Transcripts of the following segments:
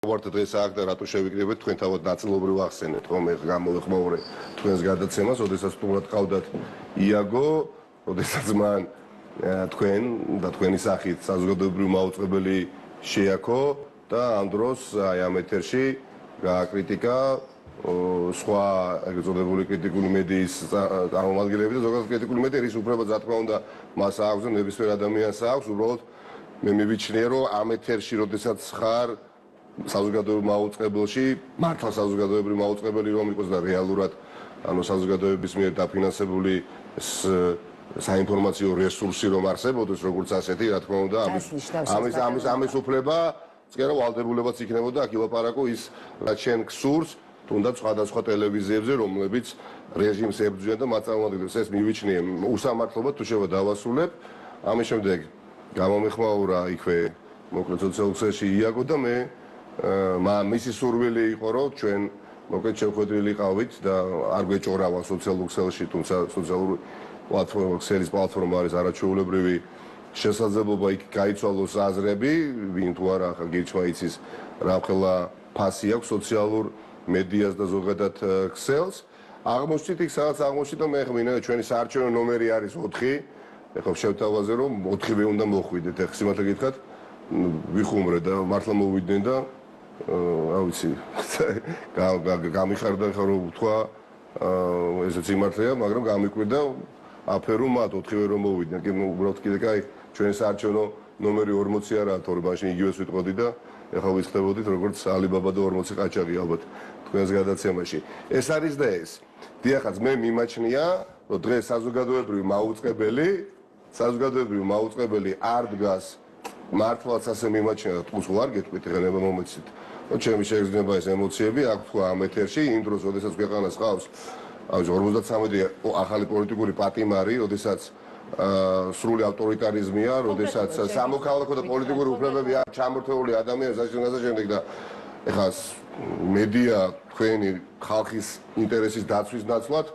ვართ დღეს აქ და რატო შევიკრიბეთ თქვენ თავად ნაწილობრივ ახსენეთ რომ ეხლა გამოეხმაურე თქვენს გადაცემას, ოდესაც თუმრად ყავდათ იაგო, ოდესაც მან თქვენ და თქვენი სახით საზოგადოებრივი მაუწყებელი შეაქო და ამ დროს აი ამ ეთერში გააკრიტიკა სხვა ეგრეთ წოდებული კრიტიკული მედიის წარმომადგენლები და ზოგადად კრიტიკული მედია რის უფლება რა თქმა უნდა მას აქვს და ნებისმიერ ადამიანს აქვს, უბრალოდ მე მივიჩნიე რომ ამ ეთერში როდესაც ხარ საზოგადოებრივ მაუწყებელში, მართლა საზოგადოებრივი მაუწყებელი რომ იყოს და რეალურად ანუ საზოგადოების მიერ დაფინანსებული საინფორმაციო რესურსი რომ არსებობდეს როგორც ასეთი, რა თქმა უნდა, ამის უფლება წკერო ვალდებულებაც იქნებოდა აქ ილაპარაკო ის რაც შენ გსურს, თუნდაც სხვადასხვა ტელევიზიებზე, რომლებიც რეჟიმს ებრძვიან და მათ წარმომადგენლებს ეს მივიჩნიე უსამართლობა თუ შევა დავასრულებ. ამის შემდეგ გამომეხმაურა იქვე მოკლედ სოციალურ ქსელში იაგო და მე მისი სურვილი იყო რომ ჩვენ მოკლედ შევხვედრილიყავით და არ გვეჭორავა სოციალურ ქსელში, თუმცა სოციალური პლატფორმა ქსელის პლატფორმა არის არაჩვეულებრივი შესაძლებლობა იქ გაიცვალოს აზრები, ვინ თუ არა ახლა გირჩმა იცის რა ხელა ფასი აქვს სოციალურ მედიას და ზოგადად ქსელს. აღმოჩნდით იქ სადაც აღმოჩნდით რომ მე ხმინა ჩვენი საარჩევნო ნომერი არის 4. ეხლა შევთავაზე რომ 4-ვე უნდა მოხვიდეთ. ეხლა სიმართლე გითხრათ ვიხუმრე და მართლა მოვიდნენ და რა ვიცი გამიხარდა ხა რომ თქვა ესეც იმართლეა, მაგრამ გამიკვირდა აფერო მათ 4-ვე რომ მოვიდნენ. კი უბრალოდ კიდე კაი ჩვენი საარჩევნო ნომერი 40 არაა, თორე მაშინ იგივეს ვიტყოდი და ეხლა ვიხდებოდით როგორც ალიბაბა და 40 ყაჩაღი ალბათ თქვენს გადაცემაში. ეს არის და ეს. დიახაც მე მიმაჩნია რომ დღეს საზოგადოებრივი მაუწყებელი არ დგას მართლაც ასე მიმაჩნია და თქოს ვარ გეტყვით ეხლა ნება მომეცით. ჩემი შეგრძნება ეს ემოციები აქ თქვა ამ ეთერში იმ დროს როდესაც ქვეყანას ყავს 53 ახალი პოლიტიკური პატიმარი, როდესაც სრული ავტორიტარიზმია, როდესაც სამოქალაქო და პოლიტიკური უფლებები არ ჩამორთმეული ადამიანებს ასე შემდეგ და ეხლა მედია თქვენი ხალხის ინტერესის დაცვის ნაცვლად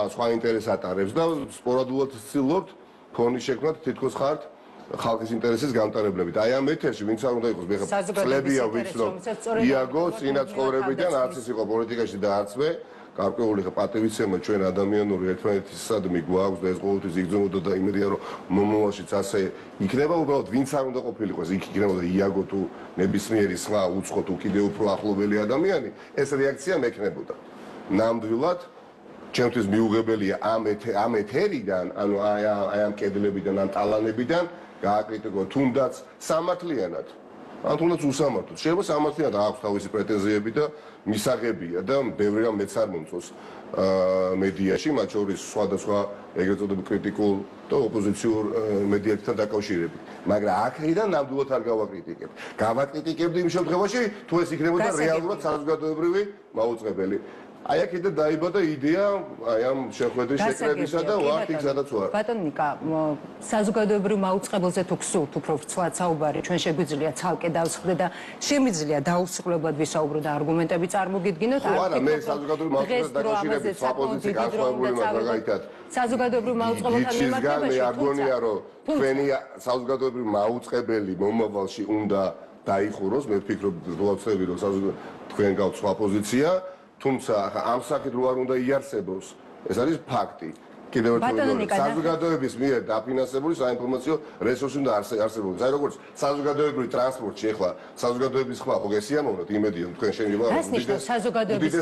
სხვა ინტერესს ატარებს და სპორადულად ცდილობთ ფონი შექმნათ თითქოს ხართ ხალხის ინტერესის გამტარებლებით. აი ამ ეთერში ვინც არ უნდა იყოს, მე ხა წლებია ვიცნობ იაგო წინაცხოვრებიდან არც ის იყო პოლიტიკაში და არც მე გარკვეული ხა პატივიცემა ჩვენ ადამიანური ერთმანეთისადმი გვაქვს და ეს ყოველთვის იგრძნობოდა და იმედია რომ მომავალშიც ასე იქნება. უბრალოდ ვინც არ უნდა ყოფილიყო, იქ იქნებოდა იაგო თუ ნებისმიერი სხვა უცხო თუ კიდევ უფრო ახლობელი ადამიანი, ეს რეაქცია მექნებოდა. ნამდვილად ჩემთვის მიუღებელია ამ ეთერიდან, ანუ აი ამ კედლებიდან, ამ ტალანებიდან გააკრიტიკო თუნდაც სამართლიანად, ან თუნდაც უსამართლოდ. შეიძლება სამართლიანად აქვს თავისი პრეტენზიები და მისაღებია და ბევრი რამ მეც არ მომწონს მედიაში, მათ შორის სხვადასხვა ეგრეთ წოდებული კრიტიკულ და ოპოზიციურ მედიასთან დაკავშირებით. მაგრამ აქედან ნამდვილად არ გავაკრიტიკებ. გავაკრიტიკებდი იმ შემთხვევაში, თუ ეს იქნებოდა რეალურად საზოგადოებრივი მაუწყებელი. აი აქედან დაიბადა იდეა აი ამ შეხვედრის შეკრებისა და ვართ იქ სადაც ვარ. ბატონ ნიკა, საზოგადოებრივ მაუწყებელზე თუ გსურთ უფრო ვრცლად საუბარი, ჩვენ შეგვიძლია ცალკე დავსხდეთ და შემიძლია დაუსრულებლად ვისაუბრო და არგუმენტები წარმოგიდგინოთ. არა, მე საზოგადოებრივ მაუწყებელს დაკავშირებით სხვა პოზიცია განსხვავებული მაქვს, მაგალითად. საზოგადოებრივ მაუწყებელთან მიმართებაში მე არ გონია რომ თქვენი საზოგადოებრივ მაუწყებელი მომავალში უნდა დაიხუროს, მე ვფიქრობ ვაცდები რომ თქვენ გაქვთ სხვა პოზიცია. თუმცა ამ საკითხ რო არ უნდა იარსებოს, ეს არის ფაქტი. კიდევ ერთხელ საზოგადოების მიერ დაფინანსებული საინფორმაციო რესურსი უნდა არსებობდეს. აი როგორც საზოგადოებრივი ტრანსპორტში ახლა საზოგადოების ხმა ხო გესიამოვნოთ, იმედია თქვენ შეგიძლია საზოგადოების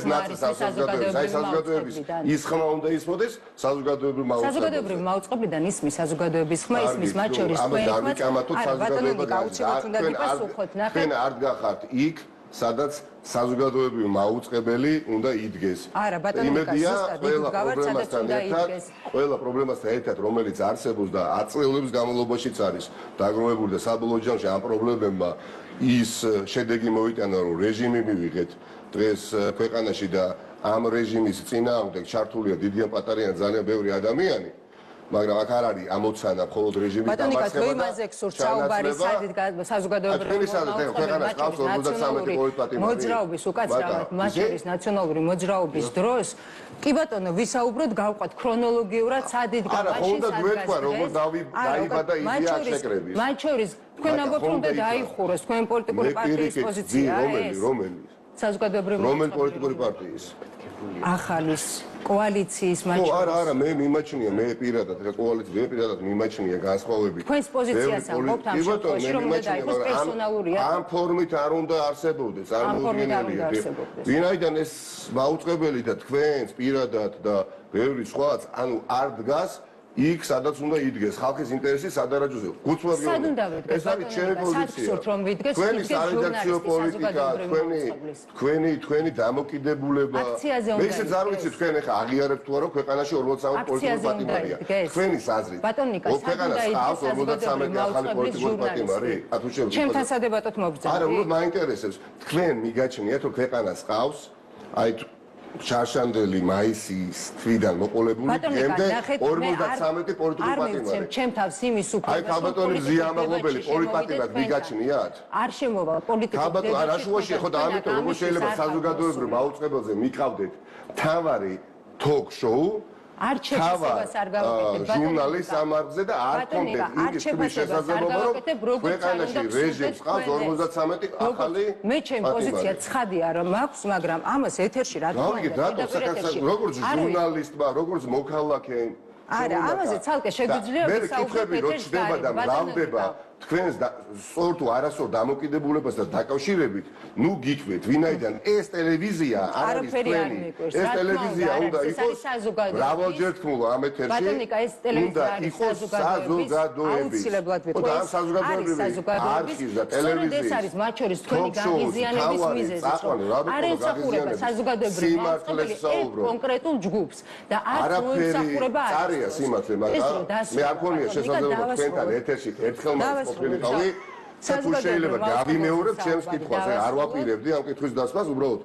ის ხმა უნდა ისმოდეს საზოგადოებრივ მაუწყებელს. საზოგადოებრივ მაუწყებლიდან ისმის საზოგადოების ხმა ისმის მათ შორის თქვენ თქვენ არ გახართ იქ სადაც საზოგადოებრივი მაუწყებელი უნდა იდგეს. არა, ბატონო, ყველა პრობლემასთან ერთად, რომელიც არსებობს და 10 წლების განმავლობაშიც არის დაგროვებული და საბოლოო ჯამში ამ პრობლემებმა ის შედეგი მოიტანა, რომ რეჟიმი მივიღეთ დღეს ქვეყანაში და ამ რეჟიმის წინააღმდეგ ჩართულია დიდი ან პატარა ან ძალიან ბევრი ადამიანი. მაგრამ აქ არ არის ამოცანა მხოლოდ რეჟიმის დამარცხება და იმაზე გსურთ საუბარი საზოგადოებრივი მოძრაობის უკაცრავად მათ შორის ნაციონალური მოძრაობის დროს კი ბატონო ვისაუბროთ გავყვათ ქრონოლოგიურად სად იდგა მაშინ სად გასაგებია როგორ დაიბადა იდეა შეკრების მათ შორის თქვენ ამბობთ რომ დაიხუროს თქვენ პოლიტიკური პარტიის პოზიცია რომელი რომელი პოლიტიკური პარტიის ახალის კოალიციის მაჩვენებს. არა, მე მიმაჩნია, მე პირადად მიმაჩნია განსხვავებით. თქვენს პოზიციას ამბობთ ამ შემთხვევაში, რომ უნდა დაიყოს პერსონალურია. ამ ფორმით არ უნდა არსებობდეს, წარმოუდგენელია. ვინაიდან ეს მაუწყებელი და თქვენს პირადად და ბევრი სხვაც, ანუ არ დგას იქ სადაც უნდა იდგეს ხალხის ინტერესი სადარაჯოზე. გულწრფელად ეს არის ჩემი პოზიცია. თქვენი სარედაქციო პოლიტიკა, თქვენი დამოკიდებულება. მე ისე არ ვიცი თქვენ ახლა აღიარებთ თუ არა ქვეყანაში 43 პოლიტიკური პატიმარია. თქვენი აზრით. ქვეყანას ყავს 53 ახალი პოლიტიკური პატიმარი? ჩემთან სადებატოდ მობრძანდი. არა, უბრალოდ მაინტერესებს. თქვენ მიგაჩნიათ რომ ქვეყანას ყავს აი შარშანდელი მაისის თვიდან მოყოლებული გემდე 53 პოლიტიკური პატიმარი. ჩემ თავს იმის უფლება. აი ქალბატონი ზიამაღლობელი პოლიტიკურად მიგაჩნიათ? არ შემოვა პოლიტიკურ ქალბატონი არაშუაში ხო და ამიტომ როგორ შეიძლება საზოგადოებრივ მაუწყებელზე მიყავდეთ თავარი ток-შოუ არჩევნებას არ გავაკეთებ ჟურნალის სამარხზე და არ კონდეთ ის თქმის შესაძლებლობა რომ ქვეყანაში რეჟიმს ყავს 53 ახალი მე ჩემი პოზიცია ცხადია რომ მაქვს მაგრამ ამას ეთერში რა თქმა უნდა როგორც ჟურნალისტმა როგორც მოქალაქემ არა ამაზე ცალკე შეგვიძლია ვისაუბროთ რომ ჩდება და მრავლდება თქვენს სწორ თუ არასწორ დამოკიდებულებას და დაკავშირებით ნუ გიქვეთ ვინაიდან ეს ტელევიზია არ არის თქვენი ეს ტელევიზია უნდა იყოს მრავალჯერთხმულ ამ ეთერში უნდა იყოს საზოგადოების და ამ საზოგადოების არქივს და ტელევიზიის ეს არის მათ შორის თქვენი გაღიზიანების მიზეზი არ ემსახურება საზოგადოებრივ კონკრეტულ ჯგუფს და არ მოემსახურება არია სიმართლე მაგრამ მე არ მქონია შესაძლებლობა თქვენთან ეთერში ერთხელ ყოფილიყავი თუ შეიძლება გავიმეორებ ჩემს კითხვას არ ვაპირებდი ამ კითხვის დასმას უბრალოდ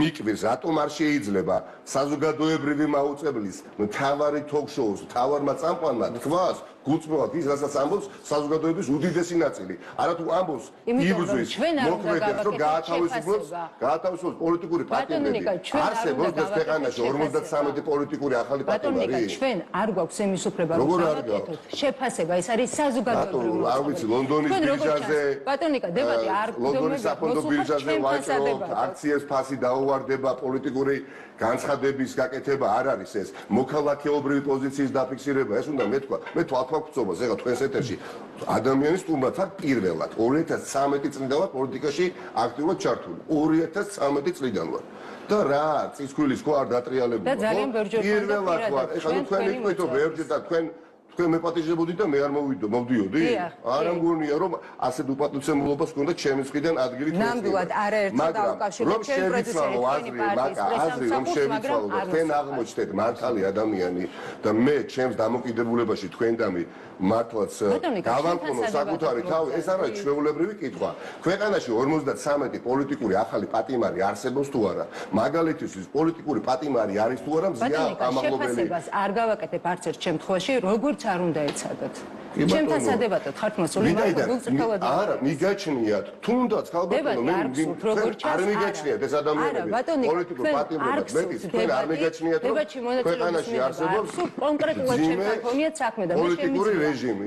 მიკვირს რატომ არ შეიძლება საზოგადოებრივი მაუწყებლის მთავარი ток-შოუს მთავარმა წამყვანმა თქვას გულწრფელად ის რასაც ამბობს საზოგადოების უდიდესი ნაწილი არა თუ ამბობს იბრძვის მოქმედებს რომ გაათავისუფლოს პოლიტიკური პატიმრები არსებობს ეს ქვეყანაში 53 პოლიტიკური ახალი პატიმარი ჩვენ არ გვაქვს იმის უფლება რომ გავაკეთოთ შეფასება ეს არის საზოგადოებრივი არ ვიცი ლონდონის ბირჟაზე ბატონიკა დებატი არ ლონდონის საფონდო ბირჟაზე ვაჭრობთ აქციებს ფასი დაუვარდება პოლიტიკური განცხადების გაკეთება არ არის ეს მოქალაქეობრივი პოზიციის დაფიქსირება ეს უნდა მეთქვა მე თვალთვალკწობას ეხლა თქვენს ეთერში ადამიანის სტუმრად ვარ პირველად 2013 წლიდან ვარ პოლიტიკაში აქტიურად ჩართული 2013 წლიდან ვარ და რა წისქვილის ხო არ დატრიალებულა პირველად ვარ ეხლა თქვენ იყვით რომ ვერჯერ და თქვენ მეპატიჟებოდით და მე არ მოვდიოდი? არ ამგონია რომ ასეთ უპატივცემულობას ჰქონდა ჩემი მხრიდან ადგილი თქვენს. ნამდვილად არაერთად რომ დაუკავშირეთ შევიცვალო აზრი რომ შევიცვალო და თქვენ აღმოჩნდეთ მართალი ადამიანი და მე ჩემს დამოკიდებულებაში თქვენდამი მართლაც გავამკონო საკუთარი თავი ეს არ არის ჩვეულებრივი კითხვა. ქვეყანაში 53 პოლიტიკური ახალი პატიმარი არსებობს თუ არა? მაგალითისთვის პოლიტიკური პატიმარი არის თუ არა მზია ამაღლობელი? შეფასებას არ გავაკეთებ არც ერთ შემთხვევაში როგორც არ უნდა ეცადოთ. ჩემთან სადებატოდ ხართ მოსული მაგრამ გულწრფელად არა მიგაჩნიათ თუნდაც ხალბატონო მე არ მიგაჩნიათ ეს ადამიანები პოლიტიკურ პატიმრებად მეტის თქვენ არ მიგაჩნიათ რომ ქვეყანაში არსებობს კონკრეტულად ჩემთან ქონიათ საქმე და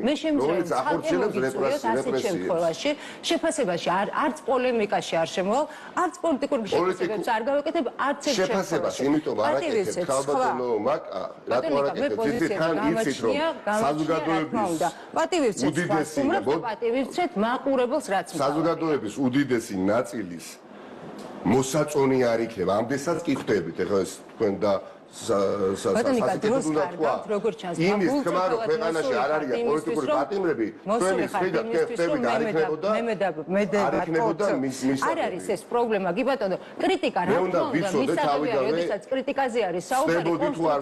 მე შემიძლია ახორციელებს რეპრესიებს შეფასებაში არც პოლემიკაში არ შემოვალ არც პოლიტიკურ შეფასებებს არ გავაკეთებ არც ერთ შეფასებას იმიტომ არ აკეთებ ხალბატონო მაგ რატო არ აკეთებ თან იცით რომ საზოგადოების პატივისცეთ მაყურებელს რაც საზოგადოების უდიდესი ნაწილის მოსაწონი არ იქნება ამდესაც კი ხვდებით ეხლა ეს თქვენ და როგორც ჩანს იმის თქმა რომ ქვეყანაში არ არის პოლიტიკური პატიმრები თქვენი ხედავთ ხდებით არ იქნებოდა არ არის ეს პრობლემა კი ბატონო კრიტიკა რა თქმა უნდა მისაღებია როდესაც კრიტიკაზე არის საუბარი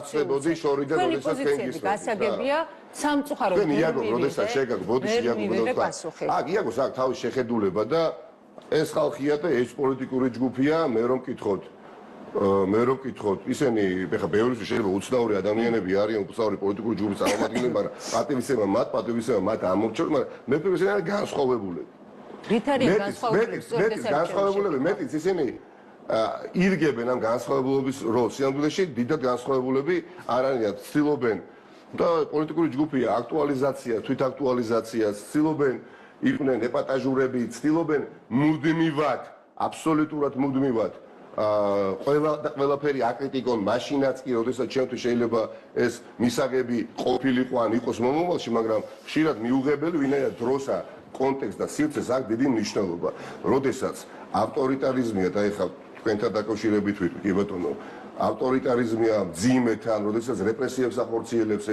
ხდებოდი შორიდან როდესაც თქვენ გასაგებია სამწუხაროდ თქვენ იაგო როდესაც შეგაგბოდი იაგოს აქ თავის შეხედულება და ეს ხალხია და ეს პოლიტიკური ჯგუფია მე რომ მკითხოთ მე რო ვკითხოთ, ისინი ეხა ბევრი შეიძლება უცნაური ადამიანები არიან, უცნაური პოლიტიკური ჯგუფის წარმომადგენლები, მაგრამ პატივისცემა მათ ამორჩევს, მაგრამ მე ვფიქრობ, ისინი არიან განსხვავებულები. რით არიან განსხვავებულები? განსხვავებულები, მეტიც ისინი ირგებენ ამ განსხვავებულობის როლს. სიამოვნებაში დიდად განსხვავებულები არ არიან, ცდილობენ და პოლიტიკური ჯგუფია აქტუალიზაცია, თვითაქტუალიზაცია, ცდილობენ იყვნენ ეპატაჟურები, ცდილობენ მუდმივად, აბსოლუტურად მუდმივად ყველაფერი აკრიტიკონ, მაშინაც კი, როდესაც ჩემთვის შეიძლება ეს მისაღები ყოფილიყო ან იყოს მომავალში, მაგრამ ხშირად მიუღებელი, ვინაიდან დროსა, კონტექსტს და სივრცეს აქვს დიდი მნიშვნელობა. როდესაც ავტორიტარიზმია და ეხლა თქვენთან დაკავშირებით ვიტყვი, კი ბატონო, ავტორიტარიზმია მძიმე თან, როდესაც რეპრესიებს ახორციელებს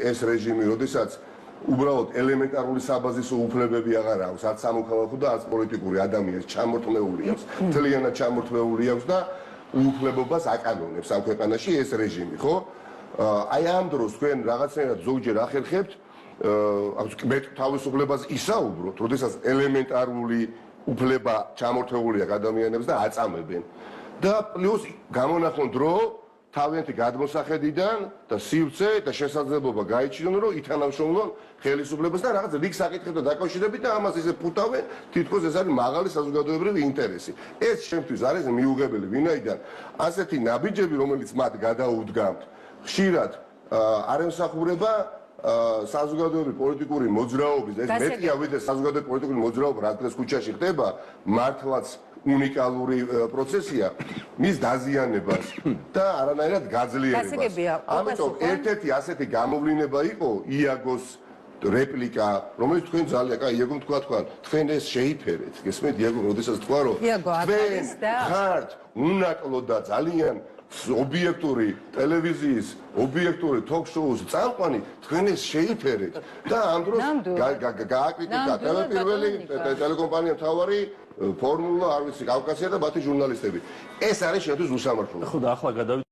ეს რეჟიმი, როდესაც უბრალოდ ელემენტარული საბაზისო უფლებები აღარ აქვს, არც სამოქალაქო და არც პოლიტიკური ადამიანს ჩამორთმეული აქვს, მთლიანად ჩამორთმეული აქვს და უუფლებობას აკანონებს ამ ქვეყანაში ეს რეჟიმი, ხო? აი ამ დროს თქვენ რაღაცნაირად ზოგჯერ ახერხებთ მე თავისუფლებას ისაუბროთ, როდესაც ელემენტარული უფლება ჩამორთმეული აქვს ადამიანებს და აწამებენ. და პლუს გამონახონ დრო თავიანთი გადმოსახედიდან და სივრცე და შესაძლებლობა გაიჩინონ, რომ ითანამშრომლონ ხელისუფლებას და რაღაც რიგ საკითხებთან დაკავშირებით და ამას ისე ფუტავენ, თითქოს ეს არის მაღალი საზოგადოებრივი ინტერესი. ეს შემთთვის არის მიუღებელი, ვინაიდან ასეთი ნაბიჯები, რომელიც მათ გადაუდგამთ, ხშირად არ ემსახურება საზოგადოებრივი პოლიტიკური მოძრაობის, ეს მეტია ვიდრე საზოგადოებრივი პოლიტიკური მოძრაობა, რაც დღეს ქუჩაში ხდება, მართლაც უნიკალური პროცესია მის დაზიანებას და არანაირად გაძლიერებას. ამიტომ ერთ-ერთი ასეთი გამოვლინება იყო იაგოს რეპლიკა, რომელიც თქვენ ძალიან კაი იაგომ თქვა, თქვენ ეს შეიფერეთ. გესმენთ იაგო, როდესაც თქვა, რომ თქვენ ხართ უნაკლო და ძალიან ობიექტური ტელევიზიის, ობიექტური თოქ-შოუს წამყვანი, თქვენ ეს შეიფერეთ და ამ დროს გააკრიტიკა პირველი ტელეკომპანია მთავარი ფორმულა, არ ვიცი, კავკასია და მათი ჟურნალისტები. ეს არის შენთვის უსამართლო. ხო და ახლა გადავიდეთ